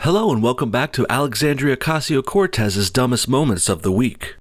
Hello and welcome back to Alexandria Ocasio-Cortez's Dumbest Moments of the Week.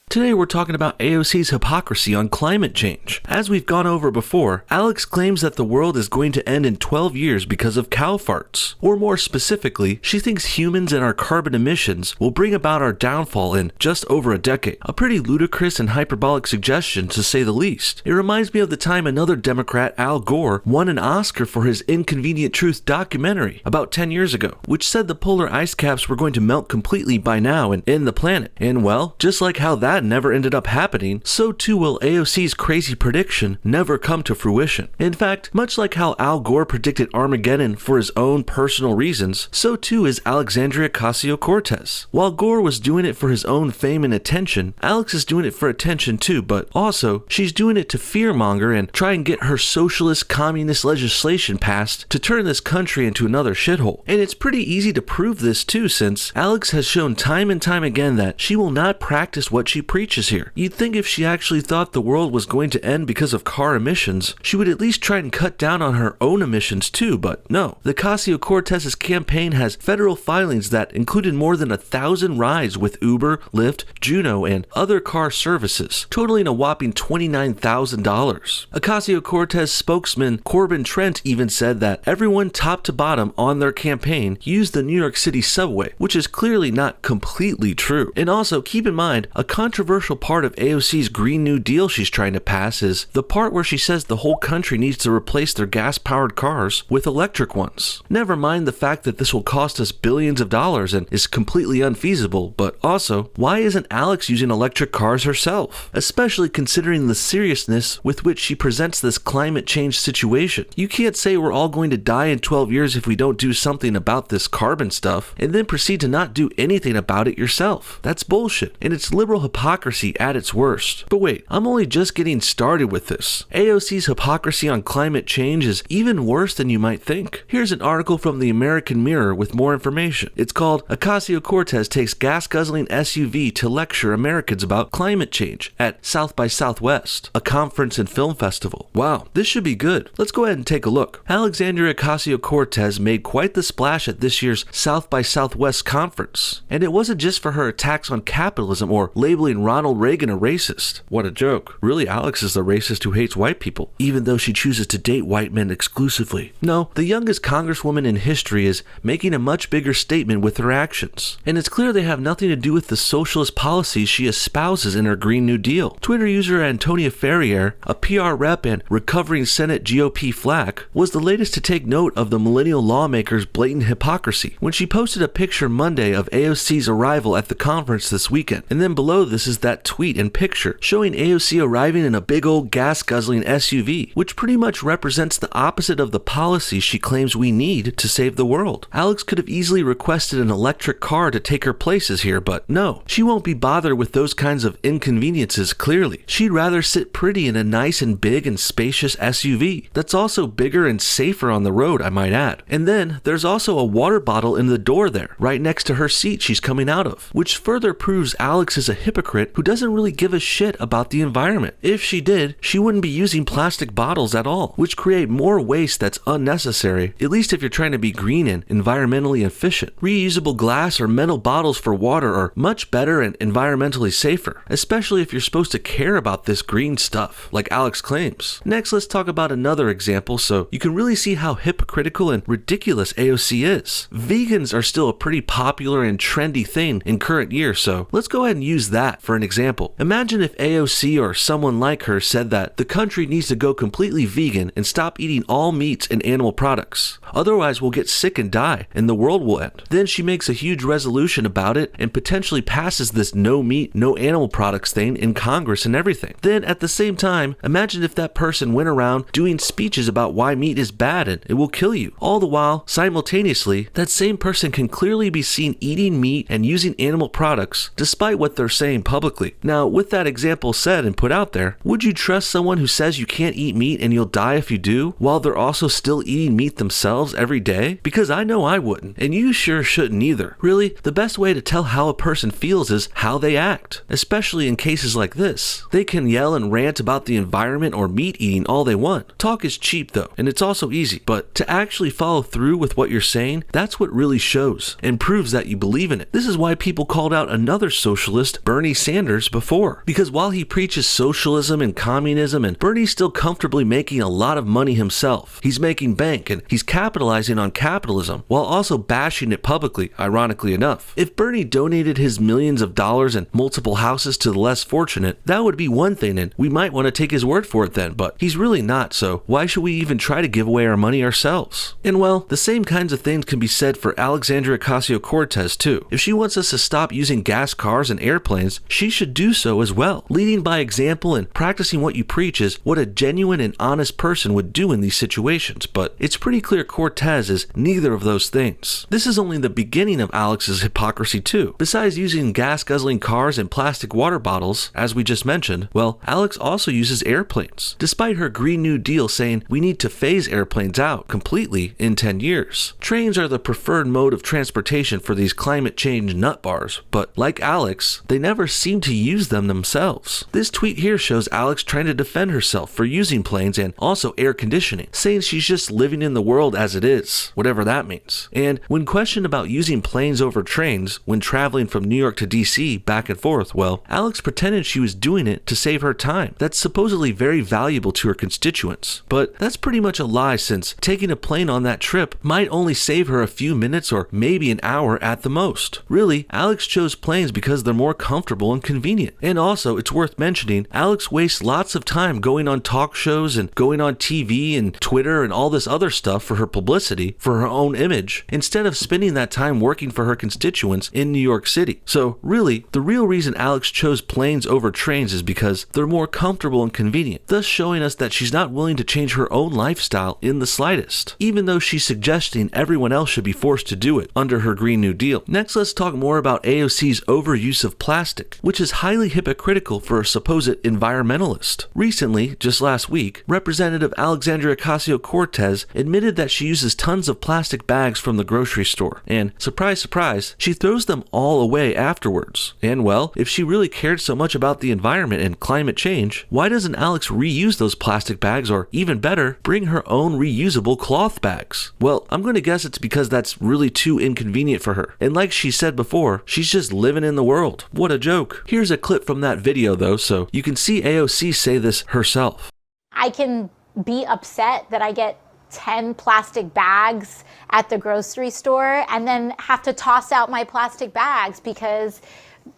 Today we're talking about AOC's hypocrisy on climate change. As we've gone over before, Alex claims that the world is going to end in 12 years because of cow farts. Or more specifically, she thinks humans and our carbon emissions will bring about our downfall in just over a decade. A pretty ludicrous and hyperbolic suggestion to say the least. It reminds me of the time another Democrat, Al Gore, won an Oscar for his Inconvenient Truth documentary about 10 years ago, which said the polar ice caps were going to melt completely by now and end the planet. And well, just like how that never ended up happening, so too will AOC's crazy prediction never come to fruition. In fact, much like how Al Gore predicted Armageddon for his own personal reasons, so too is Alexandria Ocasio-Cortez. While Gore was doing it for his own fame and attention, Alex is doing it for attention too, but also, she's doing it to fearmonger and try and get her socialist communist legislation passed to turn this country into another shithole. And it's pretty easy to prove this too, since Alex has shown time and time again that she will not practice what she preaches here. You'd think if she actually thought the world was going to end because of car emissions, she would at least try and cut down on her own emissions too, but no. The Ocasio-Cortez's campaign has federal filings that included more than 1,000 rides with Uber, Lyft, Juno, and other car services, totaling a whopping $29,000. Ocasio-Cortez spokesman Corbin Trent even said that everyone top to bottom on their campaign used the New York City subway, which is clearly not completely true. And also, keep in mind, a controversial part of AOC's Green New Deal she's trying to pass is the part where she says the whole country needs to replace their gas-powered cars with electric ones. Never mind the fact that this will cost us billions of dollars and is completely unfeasible, but also, why isn't Alex using electric cars herself? Especially considering the seriousness with which she presents this climate change situation. You can't say we're all going to die in 12 years if we don't do something about this carbon stuff, and then proceed to not do anything about it yourself. That's bullshit, and it's liberal hypocrisy at its worst. But wait, I'm only just getting started with this. AOC's hypocrisy on climate change is even worse than you might think. Here's an article from the American Mirror with more information. It's called Ocasio-Cortez Takes Gas-Guzzling SUV to Lecture Americans About Climate Change at South by Southwest, a conference and film festival. Wow, this should be good. Let's go ahead and take a look. Alexandria Ocasio-Cortez made quite the splash at this year's South by Southwest conference. And it wasn't just for her attacks on capitalism or labeling Ronald Reagan a racist. What a joke. Really, Alex is the racist who hates white people, even though she chooses to date white men exclusively. No, the youngest congresswoman in history is making a much bigger statement with her actions. And it's clear they have nothing to do with the socialist policies she espouses in her Green New Deal. Twitter user Antonia Ferrier, a PR rep and recovering Senate GOP flack, was the latest to take note of the millennial lawmaker's blatant hypocrisy when she posted a picture Monday of AOC's arrival at the conference this weekend. And then below this is that tweet and picture showing AOC arriving in a big old gas-guzzling SUV, which pretty much represents the opposite of the policies she claims we need to save the world. Alex could have easily requested an electric car to take her places here, but no, she won't be bothered with those kinds of inconveniences clearly. She'd rather sit pretty in a nice and big and spacious SUV that's also bigger and safer on the road, I might add. And then there's also a water bottle in the door there, right next to her seat she's coming out of, which further proves Alex is a hypocrite who doesn't really give a shit about the environment. If she did, she wouldn't be using plastic bottles at all, which create more waste that's unnecessary, at least if you're trying to be green and environmentally efficient. Reusable glass or metal bottles for water are much better and environmentally safer, especially if you're supposed to care about this green stuff, like Alex claims. Next, let's talk about another example so you can really see how hypocritical and ridiculous AOC is. Vegans are still a pretty popular and trendy thing in current year, so let's go ahead and use that for an example. Imagine if AOC or someone like her said that the country needs to go completely vegan and stop eating all meats and animal products. Otherwise, we'll get sick and die, and the world will end. Then she makes a huge resolution about it and potentially passes this no meat, no animal products thing in Congress and everything. Then at the same time, imagine if that person went around doing speeches about why meat is bad and it will kill you. All the while, simultaneously, that same person can clearly be seen eating meat and using animal products despite what they're saying publicly. Now, with that example said and put out there, would you trust someone who says you can't eat meat and you'll die if you do, while they're also still eating meat themselves every day? Because I know I wouldn't, and you sure shouldn't either. Really, the best way to tell how a person feels is how they act, especially in cases like this. They can yell and rant about the environment or meat eating all they want. Talk is cheap though, and it's also easy, but to actually follow through with what you're saying, that's what really shows and proves that you believe in it. This is why people called out another socialist, Bernie Sanders, before, because while he preaches socialism and communism, and Bernie's still comfortably making a lot of money himself, he's making bank and he's capitalizing on capitalism while also bashing it publicly, ironically enough. If Bernie donated his millions of dollars and multiple houses to the less fortunate, that would be one thing and we might want to take his word for it then, but he's really not, so why should we even try to give away our money ourselves? And well, the same kinds of things can be said for Alexandria Ocasio-Cortez too. If she wants us to stop using gas cars and airplanes, she should do so as well. Leading by example and practicing what you preach is what a genuine and honest person would do in these situations, but it's pretty clear Cortez is neither of those things. This is only the beginning of Alex's hypocrisy too. Besides using gas-guzzling cars and plastic water bottles, as we just mentioned, well, Alex also uses airplanes. Despite her Green New Deal saying we need to phase airplanes out completely in 10 years. Trains are the preferred mode of transportation for these climate change nut bars, but like Alex, they never seem to use them themselves. This tweet here shows Alex trying to defend herself for using planes and also air conditioning, saying she's just living in the world as it is, whatever that means. And when questioned about using planes over trains when traveling from New York to DC back and forth, well, Alex pretended she was doing it to save her time. That's supposedly very valuable to her constituents. But that's pretty much a lie, since taking a plane on that trip might only save her a few minutes or maybe an hour at the most. Really, Alex chose planes because they're more comfortable and convenient. And also, it's worth mentioning, Alex wastes lots of time going on talk shows and going on TV and Twitter and all this other stuff for her publicity, for her own image, instead of spending that time working for her constituents in New York City. So really, the real reason Alex chose planes over trains is because they're more comfortable and convenient, thus showing us that she's not willing to change her own lifestyle in the slightest, even though she's suggesting everyone else should be forced to do it under her Green New Deal. Next, let's talk more about AOC's overuse of plastic, which is highly hypocritical for a supposed environmentalist. Recently, just last week, Representative Alexandria Ocasio-Cortez admitted that she uses tons of plastic bags from the grocery store, and surprise, surprise, she throws them all away afterwards. And well, if she really cared so much about the environment and climate change, why doesn't Alex reuse those plastic bags, or even better, bring her own reusable cloth bags? Well, I'm going to guess it's because that's really too inconvenient for her. And like she said before, she's just living in the world. What a joke. Here's a clip from that video though, so you can see AOC say this herself. I can be upset that I get 10 plastic bags at the grocery store and then have to toss out my plastic bags because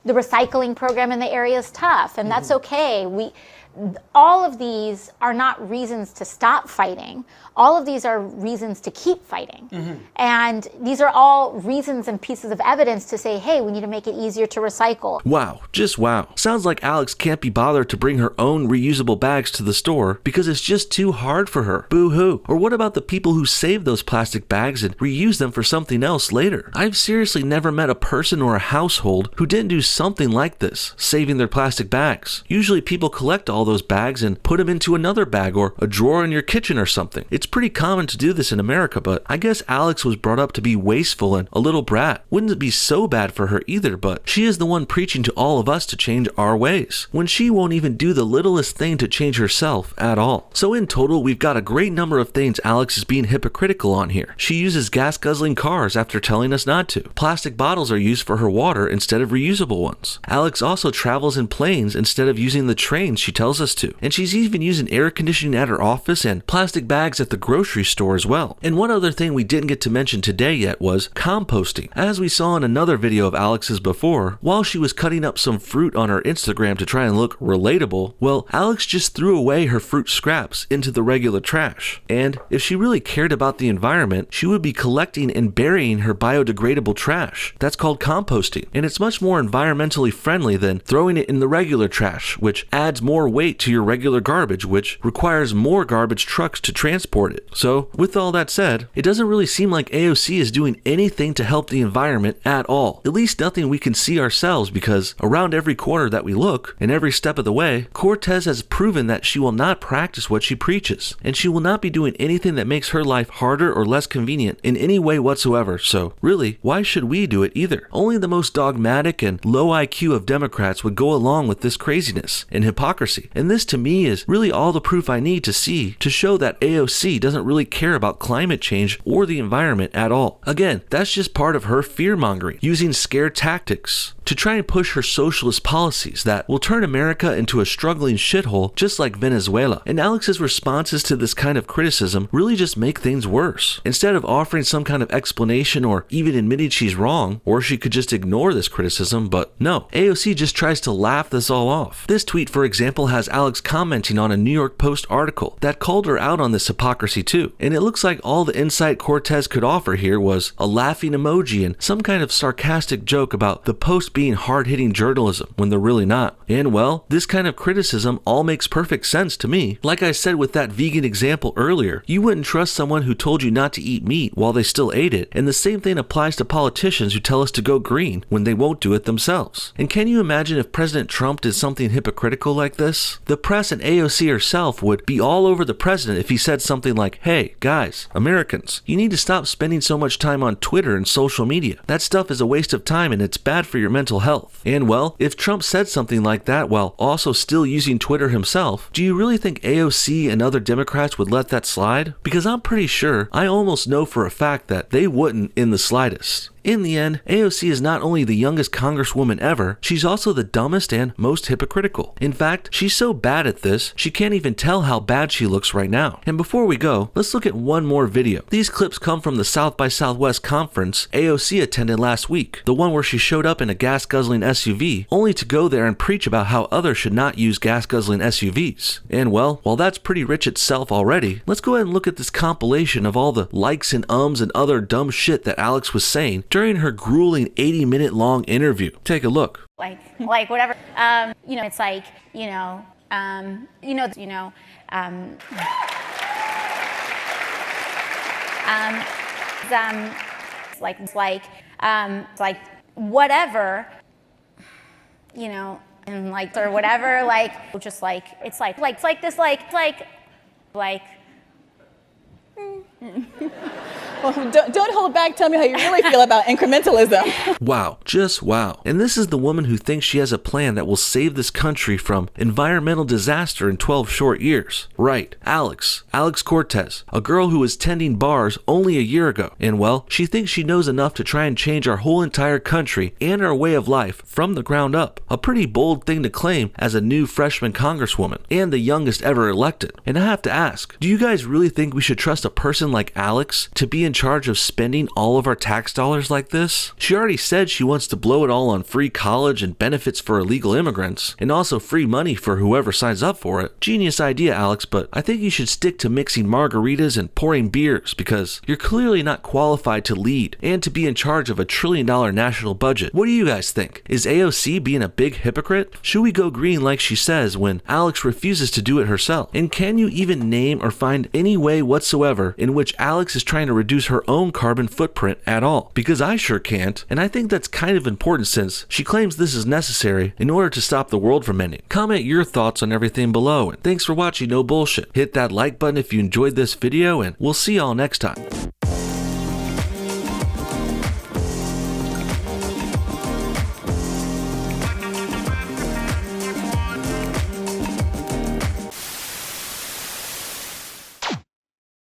the recycling program in the area is tough, and that's okay. All of these are not reasons to stop fighting. All of these are reasons to keep fighting. And these are all reasons and pieces of evidence to say, hey, we need to make it easier to recycle. Wow, just wow. Sounds like Alex can't be bothered to bring her own reusable bags to the store because it's just too hard for her. Boo-hoo. Or what about the people who save those plastic bags and reuse them for something else later? I've seriously never met a person or a household who didn't do something like this, saving their plastic bags. Usually people collect all those bags and put them into another bag or a drawer in your kitchen or something. It's pretty common to do this in America, but I guess Alex was brought up to be wasteful and a little brat. Wouldn't it be so bad for her either, but she is the one preaching to all of us to change our ways, when she won't even do the littlest thing to change herself at all. So in total, we've got a great number of things Alex is being hypocritical on here. She uses gas-guzzling cars after telling us not to. Plastic bottles are used for her water instead of reusable ones. Alex also travels in planes instead of using the trains she tells us to. And she's even using air conditioning at her office and plastic bags at the grocery store as well. And one other thing we didn't get to mention today yet was composting. As we saw in another video of Alex's before, while she was cutting up some fruit on her Instagram to try and look relatable, well, Alex just threw away her fruit scraps into the regular trash. And if she really cared about the environment, she would be collecting and burying her biodegradable trash. That's called composting. And it's much more environmentally friendly than throwing it in the regular trash, which adds more waste weight to your regular garbage, which requires more garbage trucks to transport it. So, with all that said, it doesn't really seem like AOC is doing anything to help the environment at all. At least nothing we can see ourselves, because around every corner that we look, and every step of the way, Cortez has proven that she will not practice what she preaches, and she will not be doing anything that makes her life harder or less convenient in any way whatsoever. So, really, why should we do it either? Only the most dogmatic and low IQ of Democrats would go along with this craziness and hypocrisy. And this to me is really all the proof I need to see to show that AOC doesn't really care about climate change or the environment at all. Again, that's just part of her fear-mongering, using scare tactics to try and push her socialist policies that will turn America into a struggling shithole just like Venezuela. And Alex's responses to this kind of criticism really just make things worse. Instead of offering some kind of explanation or even admitting she's wrong, or she could just ignore this criticism, but no, AOC just tries to laugh this all off. This tweet, for example, has Alex commenting on a New York Post article that called her out on this hypocrisy too. And it looks like all the insight Cortez could offer here was a laughing emoji and some kind of sarcastic joke about the Post being hard-hitting journalism when they're really not. And well, this kind of criticism all makes perfect sense to me. Like I said with that vegan example earlier, you wouldn't trust someone who told you not to eat meat while they still ate it, and the same thing applies to politicians who tell us to go green when they won't do it themselves. And can you imagine if President Trump did something hypocritical like this? The press and AOC herself would be all over the president if he said something like, "Hey, guys, Americans, you need to stop spending so much time on Twitter and social media. That stuff is a waste of time and it's bad for your mental health." And well, if Trump said something like that while also still using Twitter himself, do you really think AOC and other Democrats would let that slide? Because I'm pretty sure, I almost know for a fact that they wouldn't in the slightest. In the end, AOC is not only the youngest congresswoman ever, she's also the dumbest and most hypocritical. In fact, she's so bad at this, she can't even tell how bad she looks right now. And before we go, let's look at one more video. These clips come from the South by Southwest conference AOC attended last week, the one where she showed up in a gas-guzzling SUV, only to go there and preach about how others should not use gas-guzzling SUVs. And well, while that's pretty rich itself already, let's go ahead and look at this compilation of all the likes and ums and other dumb shit that Alex was saying during her grueling 80-minute long interview. Take a look. Like whatever. It's like, whatever, and like, or whatever, like, just like, it's like this, Well, don't hold back. Tell me how you really feel about incrementalism. Wow, just wow. And this is the woman who thinks she has a plan that will save this country from environmental disaster in 12 short years. Right, Alex Cortez, a girl who was tending bars only a year ago. And well, she thinks she knows enough to try and change our whole entire country and our way of life from the ground up. A pretty bold thing to claim as a new freshman congresswoman and the youngest ever elected. And I have to ask, do you guys really think we should trust a person like Alex to be in charge of spending all of our tax dollars like this? She already said she wants to blow it all on free college and benefits for illegal immigrants, and also free money for whoever signs up for it. Genius idea, Alex, but I think you should stick to mixing margaritas and pouring beers, because you're clearly not qualified to lead and to be in charge of $1 trillion national budget. What do you guys think? Is AOC being a big hypocrite? Should we go green like she says when Alex refuses to do it herself? And can you even name or find any way whatsoever in which Alex is trying to reduce her own carbon footprint at all? Because I sure can't, and I think that's kind of important since she claims this is necessary in order to stop the world from ending. Comment your thoughts on everything below, and thanks for watching No Bullshit. Hit that like button if you enjoyed this video, and we'll see y'all next time.